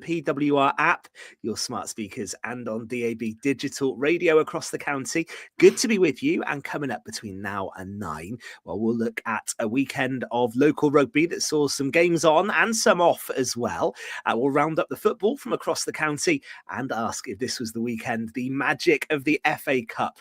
PWR app, your smart speakers, and on DAB digital radio across the county. Good to be with you. And coming up between now and 9, well, we'll look at a weekend of local rugby that saw some games on and some off as well. We'll round up the football from across the county and ask if this was the weekend the magic of the FA Cup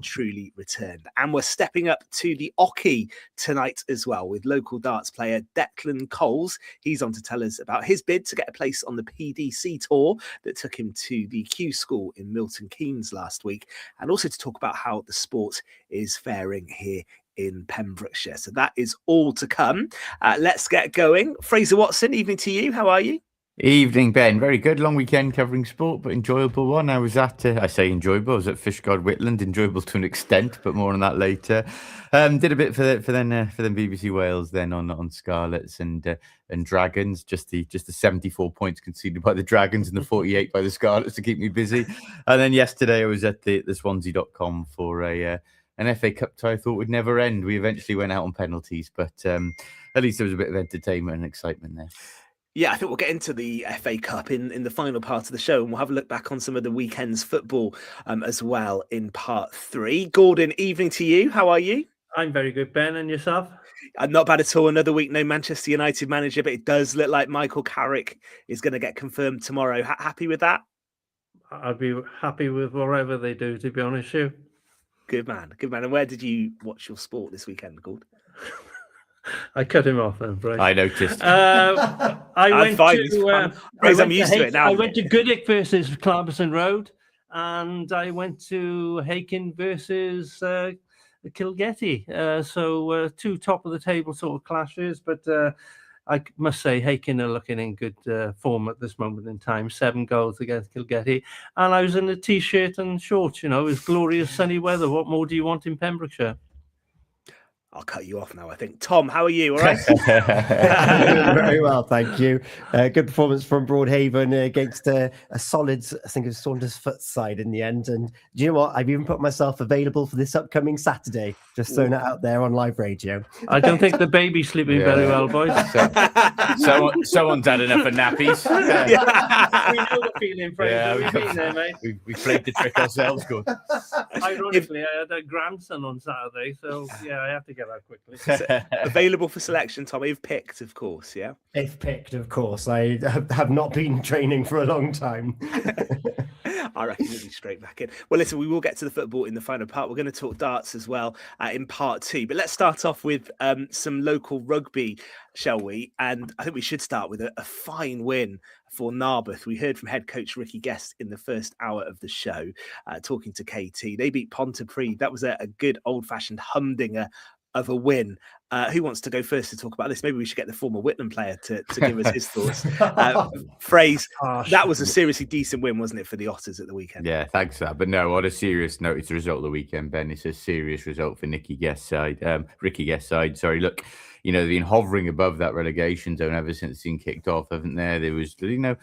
truly returned. And we're stepping up to the Ocky tonight as well with local darts player Declan Coles. He's on to tell us about his bid to get a place on the PDC tour that took him to the Q School in Milton Keynes last week, and also to talk about how the sport is faring here in Pembrokeshire. So that is all to come. Let's get going. Fraser Watson, evening to you. How are you? Evening, Ben. Very good. Long weekend covering sport, but enjoyable one. I was at, I say enjoyable, I was at Fishguard Whitland. Enjoyable to an extent, but more on that later. Did a bit for them BBC Wales then on Scarlets and Dragons. Just the 74 points conceded by the Dragons and the 48 by the Scarlets to keep me busy. And then yesterday I was at the Swansea.com for an FA Cup tie I thought would never end. We eventually went out on penalties, but at least there was a bit of entertainment and excitement there. Yeah, I think we'll get into the FA Cup in the final part of the show, and we'll have a look back on some of the weekend's football as well in part 3. Gordon, evening to you. How are you? I'm very good, Ben. And yourself? Not bad at all. Another week, no Manchester United manager, but it does look like Michael Carrick is going to get confirmed tomorrow. Happy with that? I'd be happy with whatever they do, to be honest with you. Good man. Good man. And where did you watch your sport this weekend, Gordon? I cut him off then, Bryce. I noticed. I'm used to it now. I went to Goodwick versus Clarbesson Road, and I went to Hakin versus Kilgetty. So two top of the table sort of clashes, but I must say Hakin are looking in good form at this moment in time. 7 goals against Kilgetty, and I was in a t-shirt and shorts. You know, it was glorious sunny weather. What more do you want in Pembrokeshire? I'll cut you off now, I think. Tom, how are you? All right? Very well, thank you. Good performance from Broadhaven against a solid, I think it was Saundersfoot side in the end. And do you know what? I've even put myself available for this upcoming Saturday. Just throwing it out there on live radio. I don't think the baby's sleeping very well, boys. Someone's had enough of nappies. We know the feeling, Fraser. Mate. We played the trick ourselves, good. Ironically, I had a grandson on Saturday, so yeah, I have to get out quickly. Available for selection, Tom. If picked, of course, yeah? If picked, of course. I have not been training for a long time. I reckon you'll be straight back in. Well, listen, we will get to the football in the final part. We're going to talk darts as well in part 2. But let's start off with some local rugby, shall we? And I think we should start with a fine win for Narberth. We heard from head coach Ricky Guest in the first hour of the show, talking to KT. They beat Pontypridd. That was a good old-fashioned humdinger of a win. Who wants to go first to talk about this? Maybe we should get the former Whitland player to give us his thoughts. Phrase, that was a seriously decent win, wasn't it, for the Otters at the weekend? Yeah, thanks for that. But no, on a serious note, it's the result of the weekend, Ben. It's a serious result for Ricky Guest's side. Sorry, look, you know, they've been hovering above that relegation zone ever since the thing kicked off, haven't there? There was no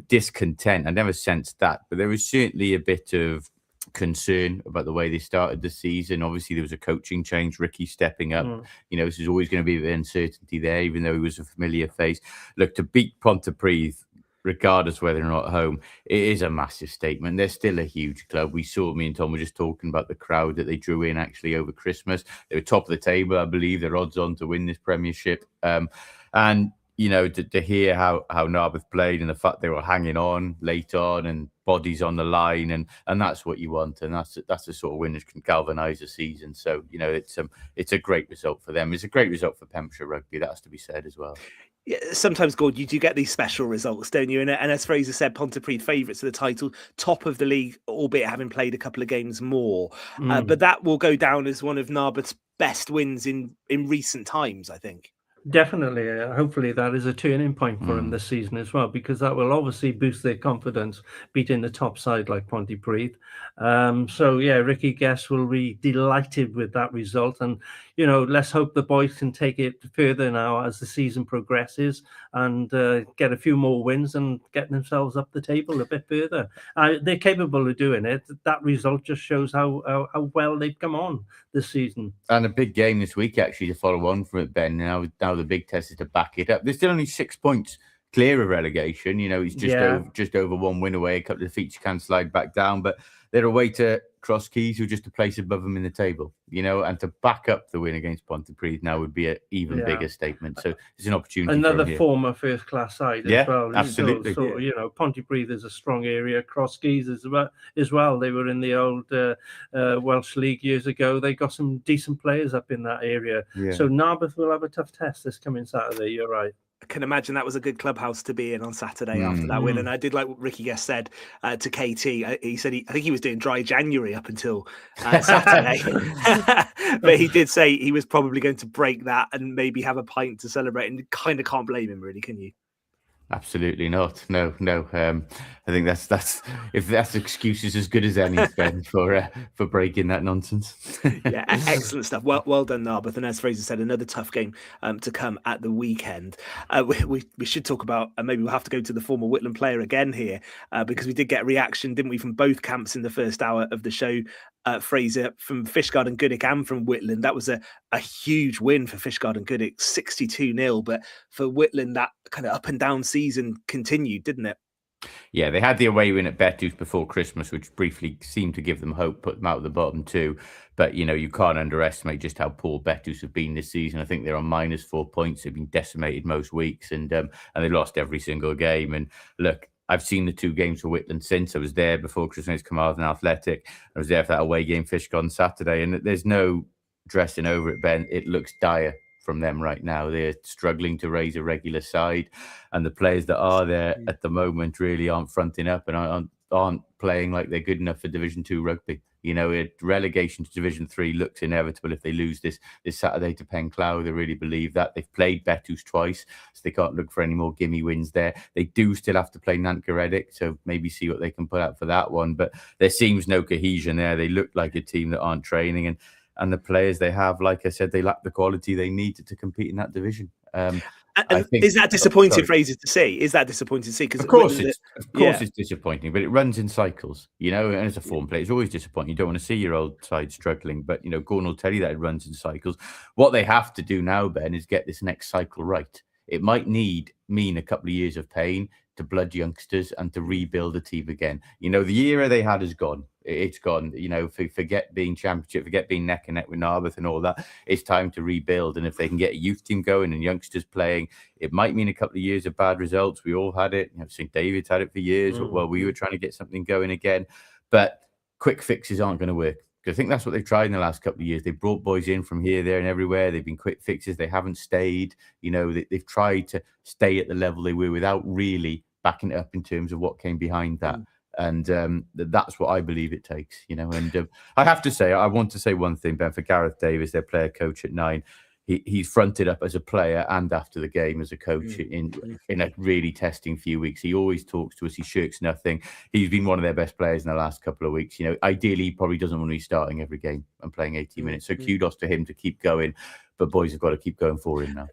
discontent. I never sensed that, but there was certainly a bit of concern about the way they started the season. Obviously, there was a coaching change, Ricky stepping up. You know, there's always going to be a bit of uncertainty there, even though he was a familiar face. Look, to beat Pontypridd, regardless whether or not at home, it is a massive statement. They're still a huge club. We saw, me and Tom were just talking about the crowd that they drew in actually over Christmas. They were top of the table, I believe. They're odds on to win this premiership. And you know, to hear how Narberth played and the fact they were hanging on late on and bodies on the line, and that's what you want, and that's the sort of win that can galvanise a season. So, you know, it's a great result for them. It's a great result for Pembrokeshire Rugby. That has to be said as well. Yeah, sometimes, Gord, you do get these special results, don't you? And as Fraser said, Pontypridd favourites for the title, top of the league, albeit having played a couple of games more. But that will go down as one of Narberth's best wins in recent times, I think. Definitely. Hopefully that is a turning point for them this season as well, because that will obviously boost their confidence, beating the top side like Pontypridd. So, yeah, Ricky Guest will be delighted with that result. And, you know, let's hope the boys can take it further now as the season progresses and get a few more wins and get themselves up the table a bit further. They're capable of doing it. That result just shows how well they've come on this season. And a big game this week, actually, to follow on from it, Ben. Now the big test is to back it up. There's still only 6 points clear of relegation. He's just over one win away. A couple of defeats can slide back down, but they're away to Cross Keys, who are just a place above them in the table. And to back up the win against Pontypridd now would be an even bigger statement. So it's an opportunity. Another former first-class side as well. Absolutely. So Pontypridd is a strong area. Cross Keys as well. They were in the old Welsh League years ago. They got some decent players up in that area. Yeah. So Narberth will have a tough test this coming Saturday. You're right. I can imagine that was a good clubhouse to be in on Saturday after that win. And I did like what Ricky Guest said to KT. He said I think he was doing dry January up until Saturday. But he did say he was probably going to break that and maybe have a pint to celebrate. And you kind of can't blame him, really, can you? Absolutely not. No. I think that's if that's excuses as good as any, Ben, for breaking that nonsense. Yeah, excellent stuff. Well done, Narberth. And as Fraser said, another tough game to come at the weekend. We should talk about, maybe we'll have to go to the former Whitland player again here, because we did get a reaction, didn't we, from both camps in the first hour of the show. Fraser, from Fishguard and Goodwick and from Whitland. That was a huge win for Fishguard and Goodwick, 62-0. But for Whitland, that kind of up and down season continued, didn't it? Yeah, they had the away win at Betws before Christmas, which briefly seemed to give them hope, put them out of the bottom two. But, you can't underestimate just how poor Betws have been this season. I think they're on -4 points. They've been decimated most weeks, and they lost every single game. And look, I've seen the 2 games for Whitland since. I was there before Christmas, Carmarthen Athletic. I was there for that away game, Fishguard, on Saturday. And there's no dressing over it, Ben. It looks dire from them right now. They're struggling to raise a regular side. And the players that are there at the moment really aren't fronting up and aren't playing like they're good enough for Division 2 rugby. Relegation to Division 3 looks inevitable if they lose this Saturday to Penclough. They really believe that. They've played Betws twice, so they can't look for any more gimme wins there. They do still have to play Nantgaredic, so maybe see what they can put out for that one. But there seems no cohesion there. They look like a team that aren't training, and the players they have, like I said, they lack the quality they need to compete in that division. Is that disappointing, Fraser, to see? Is that disappointing to see? Because of course it's disappointing, but it runs in cycles, and as a form player, it's always disappointing. You don't want to see your old side struggling, but Gordon will tell you that it runs in cycles. What they have to do now, Ben, is get this next cycle right. It might mean a couple of years of pain to blood youngsters and to rebuild the team again. The era they had is gone. It's gone. Forget being championship, forget being neck and neck with Narberth and all that. It's time to rebuild. And if they can get a youth team going and youngsters playing, it might mean a couple of years of bad results. We all had it. St. David's had it for years. Well, we were trying to get something going again. But quick fixes aren't going to work. Because I think that's what they've tried in the last couple of years. They brought boys in from here, there, and everywhere. They've been quick fixes. They haven't stayed. They've tried to stay at the level they were without really backing it up in terms of what came behind that. And that's what I believe it takes, And I have to say, I want to say one thing, Ben, for Gareth Davis, their player coach at 9. He's fronted up as a player and after the game as a coach in a really testing few weeks. He always talks to us. He shirks nothing. He's been one of their best players in the last couple of weeks. Ideally, he probably doesn't want to be starting every game and playing 80 minutes. So kudos to him to keep going. But boys have got to keep going for him now.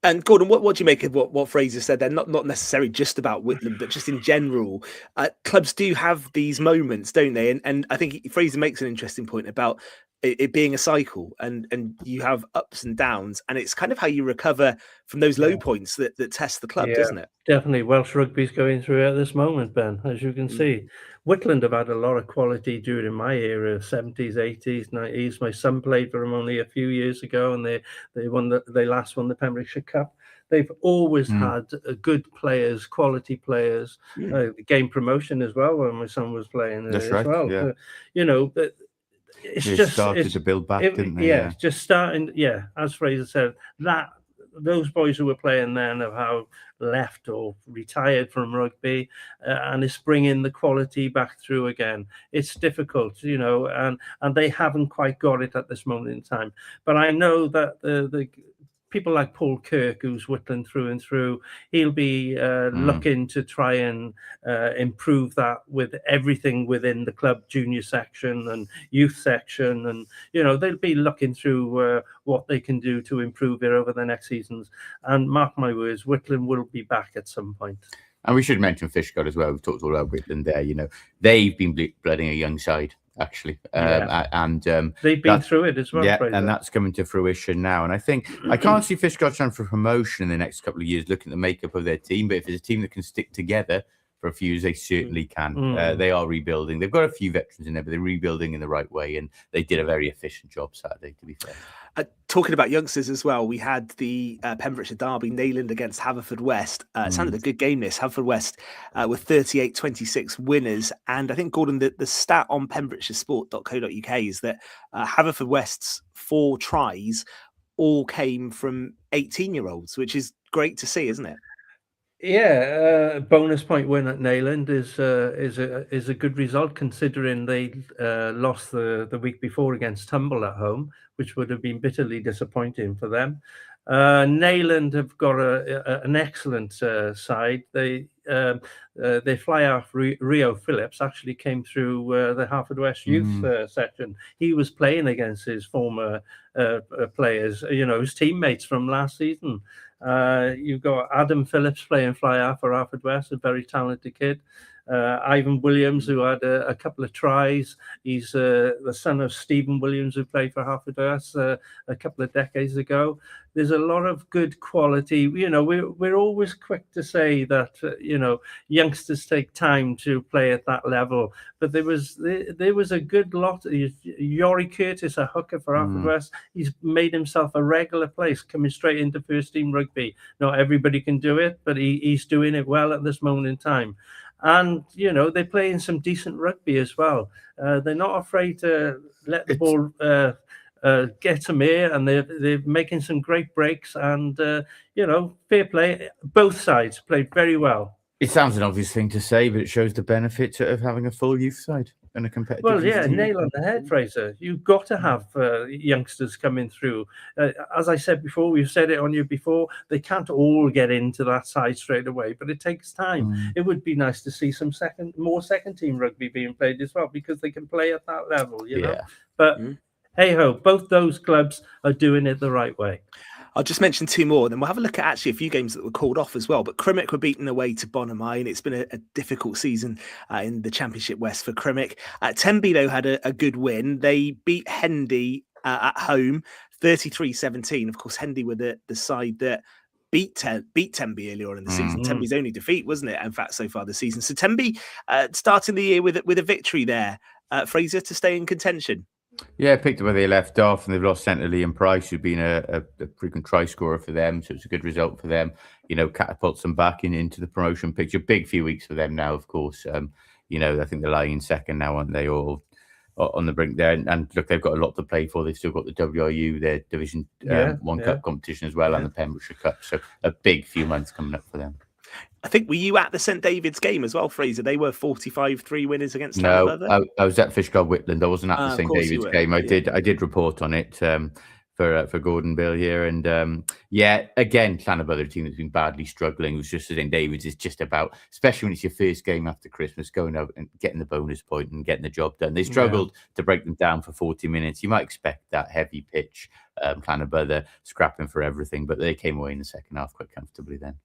And Gordon, what do you make of what Fraser said there? Not necessarily just about Whitland, but just in general. Clubs do have these moments, don't they? And I think Fraser makes an interesting point about it being a cycle, and you have ups and downs, and it's kind of how you recover from those low points that test the club, doesn't it? Definitely. Welsh rugby's going through it at this moment, Ben, as you can see. Whitland have had a lot of quality during my era, 70s, 80s, 90s. My son played for them only a few years ago, and they last won the Pembrokeshire Cup. They've always had good players, quality players, game promotion as well when my son was playing as well. But it's just started to build back, didn't they? Yeah, just starting. Yeah, as Fraser said, that those boys who were playing then have how left or retired from rugby, and it's bringing the quality back through again. It's difficult, and they haven't quite got it at this moment in time. But I know that the people like Paul Kirk, who's Whitland through and through, he'll be looking to try and improve that with everything within the club junior section and youth section. And, they'll be looking through what they can do to improve it over the next seasons. And mark my words, Whitland will be back at some point. And we should mention Fishguard as well. We've talked all about Whitland there. They've been blooding a young side. actually. And they've been through it as well. Yeah, Fraser. and that's coming to fruition now. And I think I can't see Fishguard trying for promotion in the next couple of years, looking at the makeup of their team. But if it's a team that can stick together for a few years, they certainly can. They are rebuilding. They've got a few veterans in there, but they're rebuilding in the right way. And they did a very efficient job Saturday, to be fair. Talking about youngsters as well, we had the Pembrokeshire derby, Neyland against Haverfordwest. It sounded a good game, this. Haverfordwest were 38-26 winners. And I think, Gordon, the stat on pembrokeshiresport.co.uk is that Haverfordwest's 4 tries all came from 18-year-olds, which is great to see, isn't it? Yeah, bonus point win at Neyland is a good result, considering they lost the week before against Tumble at home, which would have been bitterly disappointing for them. Neyland have got an excellent side. They fly off Rio Phillips actually came through the Haverfordwest youth section. He was playing against his former players, his teammates from last season. You've got Adam Phillips playing fly half for Haverfordwest, a very talented kid. Ivan Williams, who had a couple of tries. He's the son of Stephen Williams, who played for Haverfordwest a couple of decades ago. There's a lot of good quality. We're always quick to say that youngsters take time to play at that level, but there was a good lot. Yori Curtis, a hooker for Haverfordwest, he's made himself a regular place, coming straight into first team rugby. Not everybody can do it, but he's doing it well at this moment in time. And, they're playing some decent rugby as well. They're not afraid to let the ball get them here, and they're making some great breaks. And, fair play. Both sides played very well. It sounds an obvious thing to say, but it shows the benefit of having a full youth side and a competitive. Well, yeah, team. nail on the head, Fraser. You've got to have youngsters coming through. As I said before, we've said it on you before, they can't all get into that side straight away, but it takes time. It would be nice to see some more second team rugby being played as well, because they can play at that level, know. But hey ho, both those clubs are doing it the right way. I'll just mention 2 more, then we'll have a look at actually a few games that were called off as well. But Crymych were beaten away to Bonamine. It's been a difficult season in the Championship West for Crymych. Tenby, though, had a good win. They beat Hendy at home, 33-17. Of course, Hendy were the side that beat Tenby earlier on in the season. Tenby's only defeat, wasn't it, in fact, so far this season. So Tenby starting the year with a victory there, Fraser, to stay in contention. Yeah, picked up where they left off, and they've lost centre Liam Price, who's been a frequent try scorer for them, so it's a good result for them. Catapults them back into the promotion picture. Big few weeks for them now, of course. I think they're lying in second now, aren't they? All on the brink there. And look, they've got a lot to play for. They've still got the WRU, their Division 1 Cup competition as well, and the Pembrokeshire Cup. So a big few months coming up for them. I think, were you at the St David's game as well, Fraser? They were 45-3 winners against No, I was at Fishguard Whitland. I wasn't at the St David's game. I did report on it for Gordon Bill here. And again, Llanybother, a team that's been badly struggling. It was just St David's. It's just about, especially when it's your first game after Christmas, going out and getting the bonus point and getting the job done. They struggled to break them down for 40 minutes. You might expect that heavy pitch, Llanybother scrapping for everything, but they came away in the second half quite comfortably then.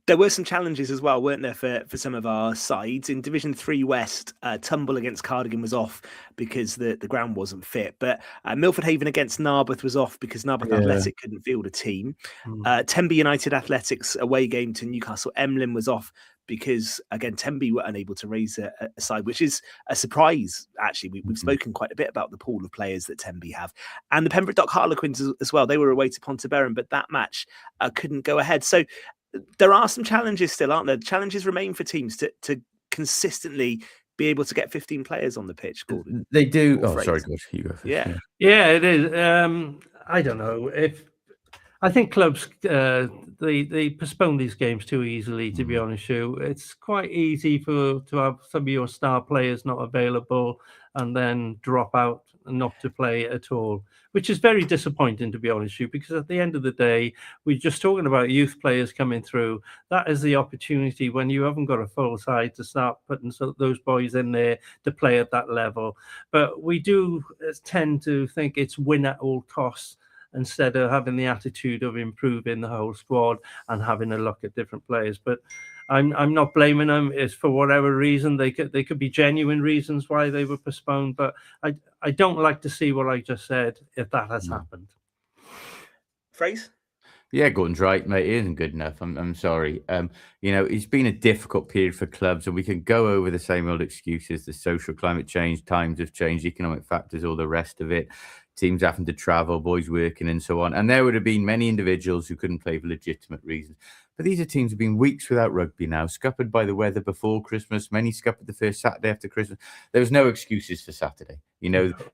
There were some challenges as well, weren't there, for some of our sides? In Division 3 West, Tumble against Cardigan was off because the ground wasn't fit. But Milford Haven against Narberth was off because Narberth Athletic couldn't field a team. Tenby United Athletics away game to Newcastle Emlyn was off because, again, Tenby were unable to raise a side, which is a surprise, actually. We've spoken quite a bit about the pool of players that Tenby have. And the Pembroke Dock Harlequins as well. They were away to Pontebellum, but that match couldn't go ahead. So there are some challenges still, aren't there? Challenges remain for teams to consistently be able to get 15 players on the pitch, Gordon. They do. Oh, sorry, Gordon. You go first. Yeah, it is. I don't know. I think clubs, they postpone these games too easily, to be honest with you. It's quite easy to have some of your star players not available and then drop out and not to play at all, which is very disappointing, to be honest with you, because at the end of the day, we're just talking about youth players coming through. That is the opportunity when you haven't got a full side to start putting those boys in there to play at that level. But we do tend to think it's win at all costs, instead of having the attitude of improving the whole squad and having a look at different players. But I'm not blaming them. It's for whatever reason. They could be genuine reasons why they were postponed, but I don't like to see what I just said if that has happened. Phrase? Yeah, Gordon's right, mate. It isn't good enough. I'm sorry. It's been a difficult period for clubs, and we can go over the same old excuses: the social climate change, times have changed, economic factors, all the rest of it. Teams having to travel, boys working, and so on. And there would have been many individuals who couldn't play for legitimate reasons. But these are teams who've been weeks without rugby now, scuppered by the weather before Christmas. Many scuppered the first Saturday after Christmas. There was no excuses for Saturday.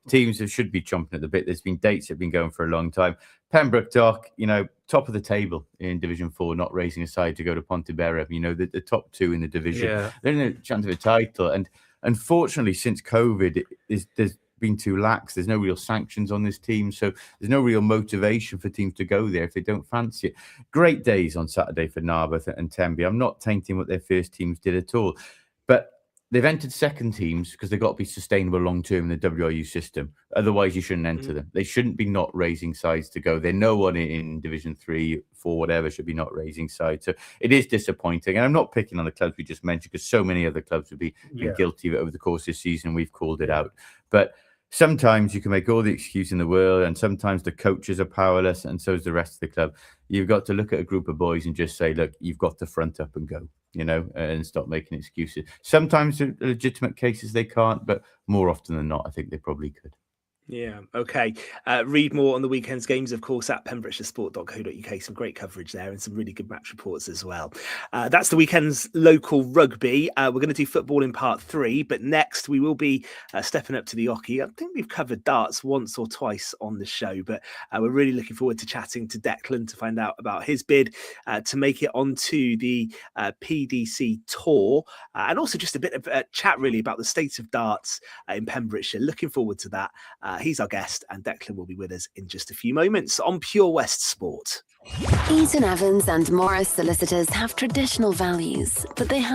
Teams should be chomping at the bit. There's been dates that have been going for a long time. Pembroke Dock, top of the table in Division 4, not raising a side to go to Pontebera. The top two in the division. Yeah. They're in a chance of a title. And unfortunately, since COVID, there's been too lax. There's no real sanctions on this team, so there's no real motivation for teams to go there if they don't fancy it. Great days on Saturday for Narberth and Tenby. I'm not tainting what their first teams did at all, but they've entered second teams because they've got to be sustainable long term in the WRU system. Otherwise, you shouldn't enter them. They shouldn't be not raising sides to go there. No one in Division 3, 4, whatever should be not raising sides. So it is disappointing. And I'm not picking on the clubs we just mentioned, because so many other clubs have been guilty of it over the course of this season. We've called it out. But sometimes you can make all the excuse in the world, and sometimes the coaches are powerless, and so is the rest of the club. You've got to look at a group of boys and just say, look, you've got to front up and go, and stop making excuses. Sometimes in legitimate cases they can't, but more often than not, I think they probably could. Yeah, okay. Read more on the weekend's games, of course, at pembrokeshiresport.co.uk. Some great coverage there and some really good match reports as well. That's the weekend's local rugby. We're going to do football in part 3, but next we will be stepping up to the hockey. I think we've covered darts once or twice on the show, but we're really looking forward to chatting to Declan to find out about his bid to make it onto the PDC tour, and also just a bit of a chat really about the state of darts in Pembrokeshire. Looking forward to that. He's our guest, and Declan will be with us in just a few moments on Pure West Sport. Eaton-Evans and Morris Solicitors have traditional values, but they have